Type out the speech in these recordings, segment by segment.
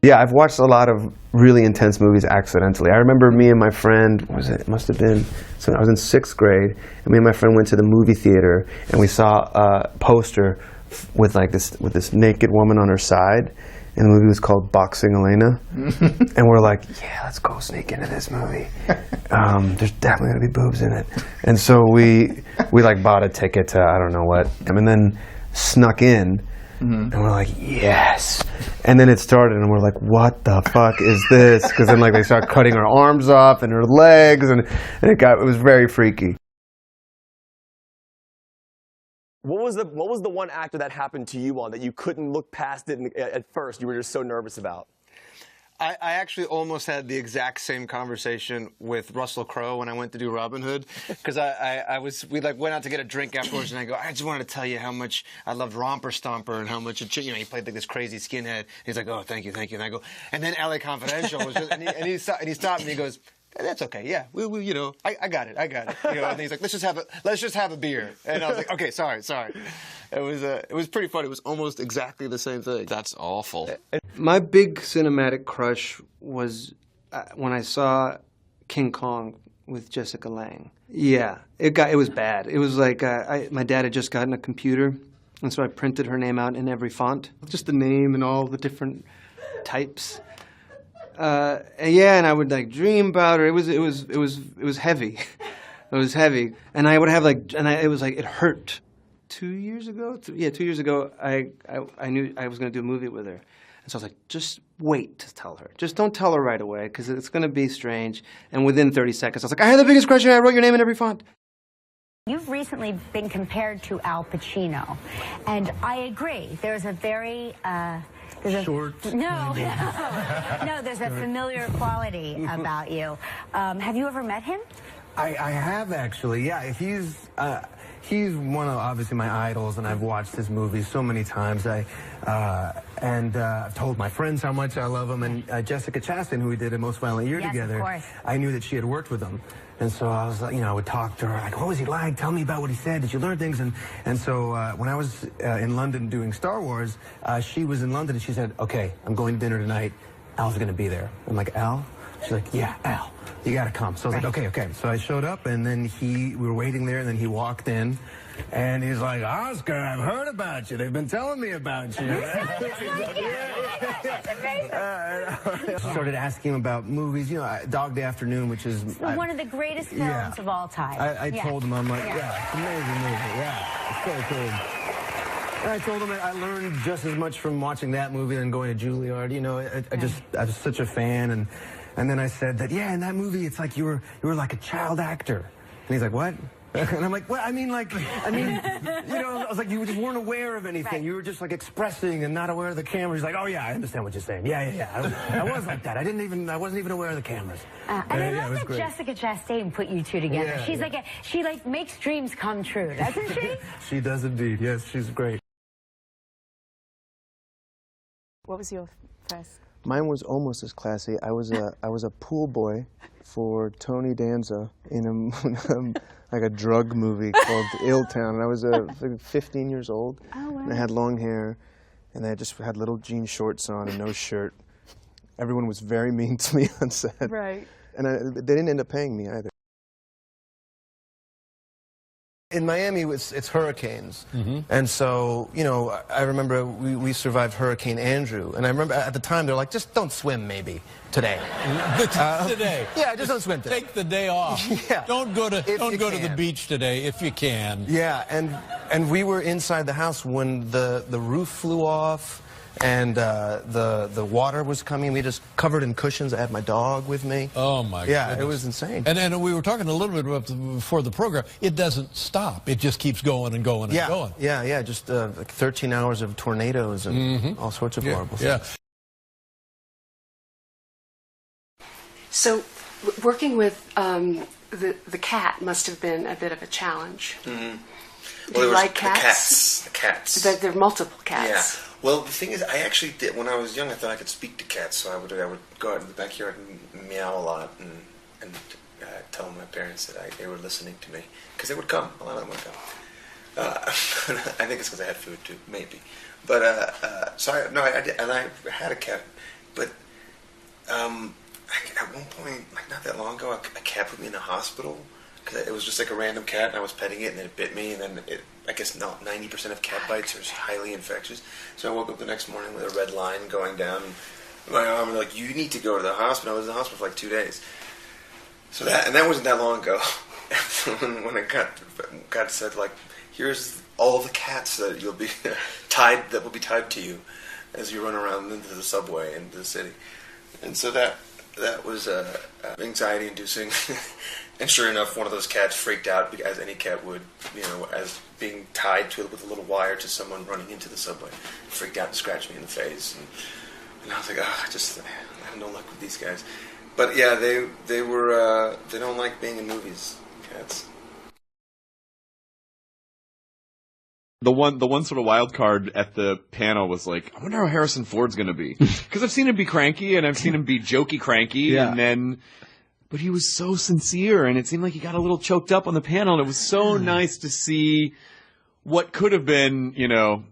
Yeah, I've watched a lot of really intense movies accidentally. I remember me and my friend, what was it? It must have been, so I was in 6th grade, and me and my friend went to the movie theater, and we saw a poster with like this naked woman on her side, and the movie was called Boxing Elena. And we're like, yeah, let's go sneak into this movie. There's definitely gonna be boobs in it. And so we like bought a ticket to I don't know what, and then snuck in. And we're like, yes. And then it started, and we're like, what the fuck is this? Because then like they start cutting her arms off and her legs, and it was very freaky. What was the one actor that happened to you on that you couldn't look past it at first? You were just so nervous about. I actually almost had the exact same conversation with Russell Crowe when I went to do Robin Hood, because we like went out to get a drink afterwards, and I go, I just wanted to tell you how much I loved Romper Stomper and how much he played like this crazy skinhead. He's like, oh, thank you, and I go, and then LA Confidential was just, and he stopped and he goes, that's okay, yeah, we I got it, and he's like, let's just have a beer, and I was like, okay, sorry. It was pretty funny. It was almost exactly the same thing. That's awful. My big cinematic crush was when I saw King Kong with Jessica Lange. Yeah, it was bad. It was like my dad had just gotten a computer, and so I printed her name out in every font, just the name and all the different types. And I would like dream about her. It was heavy. It was heavy, and I would have it was like it hurt. 2 years ago, 2 years ago, I knew I was going to do a movie with her, and so I was like, just wait to tell her. Just don't tell her right away, because it's going to be strange. And within 30 seconds, I was like, I had the biggest crush, and I wrote your name in every font. You've recently been compared to Al Pacino, and I agree. There's a very Short. No, there's a familiar quality about you. Have you ever met him? I have actually. Yeah, he's one of obviously my idols, and I've watched his movies so many times. I've told my friends how much I love him, and Jessica Chastain, who we did A Most Violent Year together. Of course. I knew that she had worked with him, and so I was, I would talk to her like, what was he like? Tell me about what he said. Did you learn things? And so when I was in London doing Star Wars, she was in London, and she said, okay, I'm going to dinner tonight. Al's going to be there. I'm like, Al? She's like, yeah, Al, you got to come. So I was like, okay. So I showed up, and then we were waiting there, and then he walked in, and he's like, Oscar, I've heard about you. They've been telling me about you. Started asking him about movies, Dog Day Afternoon, which is one of the greatest films of all time. I told him, I'm like, it's an amazing movie. Yeah, it's so cool. And I told him that I learned just as much from watching that movie than going to Juilliard. I was such a fan, and then I said that, in that movie, it's like you were like a child actor. And he's like, what? And I'm like, well, I was like, you just weren't aware of anything. Right. You were just like expressing and not aware of the camera. He's like, oh yeah, I understand what you're saying. Yeah. I was like that. I wasn't even aware of the cameras. And I love that great. Jessica Chastain put you two together. Yeah, she makes dreams come true, doesn't she? She does indeed. Yes, she's great. What was your first? Mine was almost as classy. I was a pool boy for Tony Danza in like a drug movie called Ill Town, and I was 15 years old. Oh, wow. And I had long hair, and I just had little jean shorts on and no shirt. Everyone was very mean to me on set. Right. And they didn't end up paying me either. In Miami, it's hurricanes, and so, I remember we survived Hurricane Andrew, and I remember at the time, they're like, just don't swim maybe today. Today? Yeah, just don't swim today. Take the day off. Yeah. Don't go to the beach today if you can. Yeah, and we were inside the house when the roof flew off, and the water was coming. We just covered in cushions. I had my dog with me. Oh my goodness. Yeah, it was insane. And we were talking a little bit about before the program. It doesn't stop. It just keeps going and going and going. Yeah. Just like 13 hours of tornadoes and all sorts of horrible things. Yeah. So, working with the cat must have been a bit of a challenge. Do you like cats? The cats. There are multiple cats. Yeah. Well, the thing is, I actually did, when I was young, I thought I could speak to cats, so I would go out in the backyard and meow a lot and tell my parents that they were listening to me, because they would come. A lot of them would come. I think it's because I had food too, maybe. But I had a cat But at one point, like not that long ago, a cat put me in the hospital because it was just like a random cat, and I was petting it, and then it bit me, and then I guess 90% of cat bites are highly infectious. So I woke up the next morning with a red line going down my arm, and like, you need to go to the hospital. I was in the hospital for like 2 days. So that wasn't that long ago. when I got said, like, here's all the cats that you'll be that will be tied to you as you run around into the subway into the city. And so that was anxiety inducing. And sure enough, one of those cats freaked out, as any cat would, as being tied with a little wire to someone running into the subway. Freaked out and scratched me in the face. And I was like, I have no luck with these guys. But yeah, they don't like being in movies, cats. The one sort of wild card at the panel was like, I wonder how Harrison Ford's going to be. Because I've seen him be cranky, and I've seen him be jokey cranky, but he was so sincere, and it seemed like he got a little choked up on the panel, and it was so nice to see what could have been, I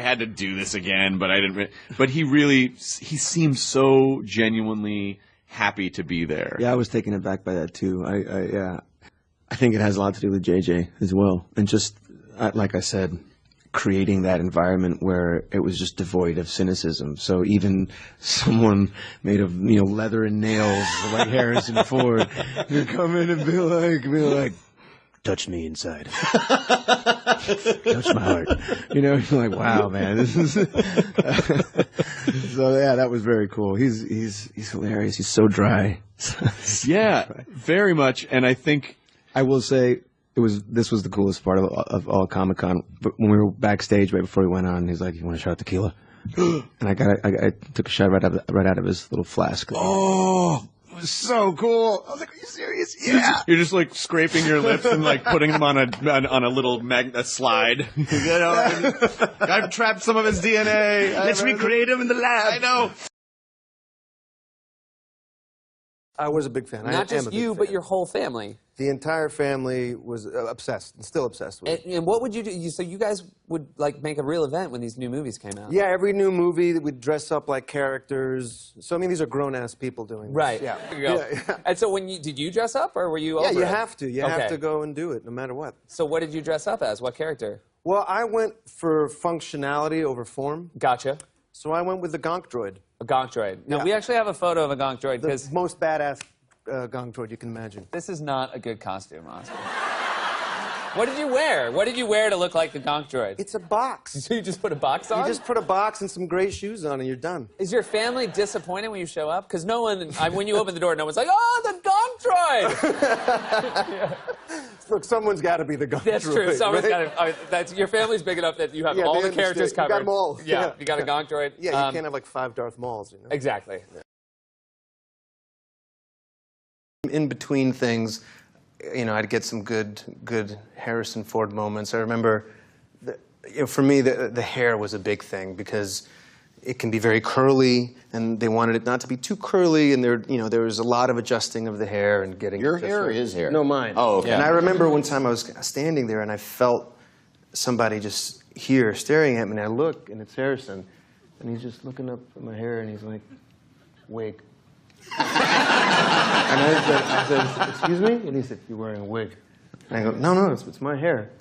had to do this again, but I didn't. But he seemed so genuinely happy to be there. Yeah, I was taken aback by that too. I think it has a lot to do with JJ as well, and just like I said, creating that environment where it was just devoid of cynicism. So even someone made of leather and nails like Harrison Ford could come in and be like, touch me inside. Touch my heart. You're like, wow, man. This is so yeah, that was very cool. He's hilarious. He's so dry. Yeah, very much. And I think I will say this was the coolest part of all Comic-Con. But when we were backstage right before we went on, he's like, "You want a shot of tequila?" And I took a shot right out of his little flask. Oh, it was so cool. I was like, "Are you serious?" Yeah. You're just like scraping your lips and like putting them on a little slide. I've trapped some of his DNA. Let's recreate him in the lab. I know. I was a big fan. Not just you, but your whole family. The entire family was obsessed, and still obsessed with it. And what would you do? So you guys would like make a real event when these new movies came out? Yeah, every new movie we'd dress up like characters. So I mean, these are grown-ass people doing this. Right. Yeah. There you go. Yeah. And so did you dress up, or were you over Yeah, you it? have to. You have to go and do it, no matter what. So what did you dress up as? What character? Well, I went for functionality over form. Gotcha. So I went with the Gonk Droid. A Gonk Droid. Now, we actually have a photo of a Gonk Droid. The most badass Gonk Droid you can imagine. This is not a good costume, Oscar. What did you wear? What did you wear to look like the Gonk Droid? It's a box. So you just put a box on? You just put a box and some gray shoes on and you're done. Is your family disappointed when you show up? Because no one, when you open the door, no one's like, oh, the Gonk Droid! Look, someone's got to be the Gonk Droid. That's true. Someone's got to. Your family's big enough that you have all the characters covered. You got them all. Yeah, you got a Gonk Droid. Yeah, you can't have like 5 Darth Mauls, Exactly. Yeah. In between things, I'd get some good Harrison Ford moments. I remember, for me, the hair was a big thing because it can be very curly, and they wanted it not to be too curly, and there was a lot of adjusting of the hair and getting your hair or his hair? No, mine. Oh, okay. And I remember one time I was standing there, and I felt somebody just here staring at me, and I look, and it's Harrison, and he's just looking up at my hair, and he's like, wig. And I said, excuse me? And he said, you're wearing a wig. And I go, no, it's my hair.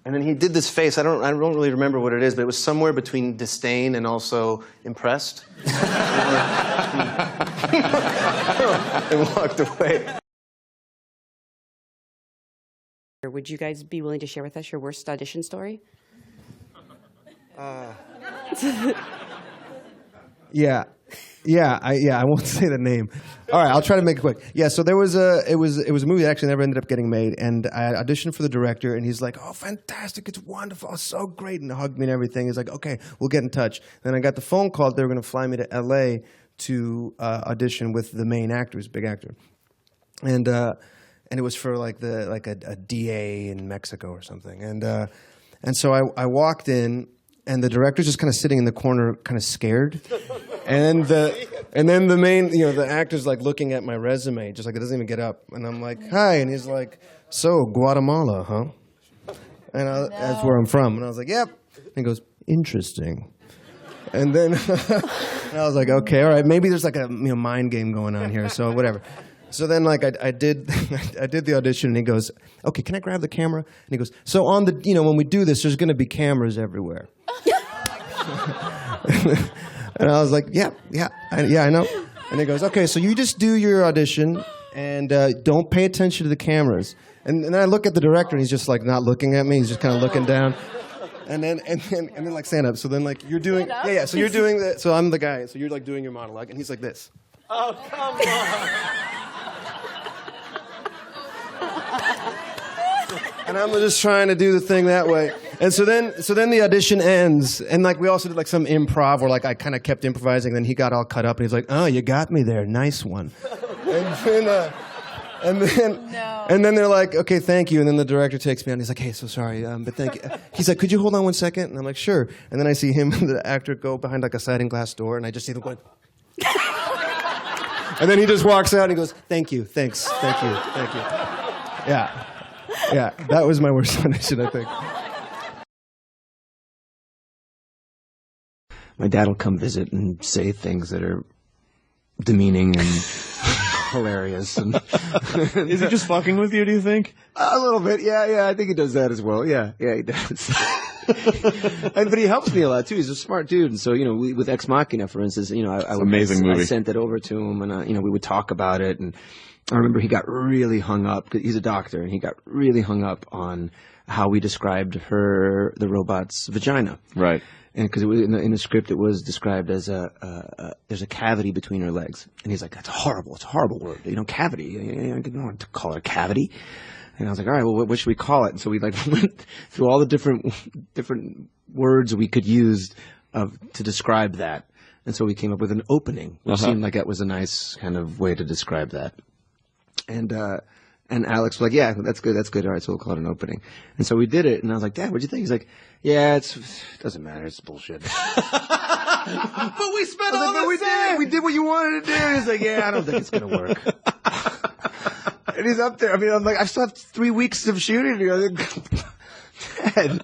And then he did this face. I don't really remember what it is, but it was somewhere between disdain and also impressed. And walked away. Would you guys be willing to share with us your worst audition story? Yeah, I won't say the name. All right, I'll try to make it quick. Yeah, so it was a movie that actually never ended up getting made, and I auditioned for the director, and he's like, "Oh, fantastic! It's wonderful! It's so great!" and hugged me and everything. He's like, "Okay, we'll get in touch." Then I got the phone call that they were going to fly me to L.A. to audition with the main actor, who's a big actor, and it was for like a DA in Mexico or something, and so I walked in. And the director's just kind of sitting in the corner, kind of scared. And then the main, the actor's like looking at my resume, just like it doesn't even get up. And I'm like, hi. And he's like, so Guatemala, huh? And that's where I'm from. And I was like, yep. And he goes, interesting. And then and I was like, okay, all right, maybe there's like a mind game going on here, so whatever. So then like I did I did the audition, and he goes, okay, can I grab the camera? And he goes, so on the when we do this, there's going to be cameras everywhere. And I was like, yeah, I know. And he goes, okay, so you just do your audition and don't pay attention to the cameras. And then I look at the director, and he's just like not looking at me. He's just kind of looking down. And then like stand up. So then like you're doing So you're doing that. So I'm the guy. So you're like doing your monologue, and he's like this. Oh, come on. And I'm just trying to do the thing that way. And so then the audition ends, and like we also did like some improv where like I kind of kept improvising. Then he got all cut up, and he's like, "Oh, you got me there, nice one." And then they're like, "Okay, thank you." And then the director takes me out, and he's like, "Hey, so sorry, but thank you." He's like, "Could you hold on 1 second?" And I'm like, "Sure." And then I see him and the actor go behind like a sliding glass door, and I just see them going. And then he just walks out, and he goes, "Thank you, thanks, thank you, thank you." Yeah, that was my worst audition, I think. My dad will come visit and say things that are demeaning and hilarious. And is he just fucking with you, do you think? A little bit, yeah. I think he does that as well. Yeah, he does. But he helps me a lot too. He's a smart dude, and so with Ex Machina, for instance, amazing movie. I sent it over to him, and we would talk about it. And I remember he got really hung up. 'Cause he's a doctor, and he got really hung up on how we described the robot's vagina. Right. And because in the script it was described as there's a cavity between her legs, and he's like, "That's horrible. It's a horrible word. Cavity. You don't want to call it a cavity." And I was like, "All right, well, what should we call it?" And so we like went through all the different words we could use to describe that, and so we came up with an opening, which seemed like that was a nice kind of way to describe that. And Alex was like, "Yeah, that's good. All right, so we'll call it an opening." And so we did it, and I was like, "Dad, what'd you think?" He's like, "Yeah, it doesn't matter. It's bullshit." But we spent all the time. We did what you wanted to do. And he's like, "Yeah, I don't think it's gonna work." And he's up there. I mean, I'm like, I still have 3 weeks of shooting. Dad.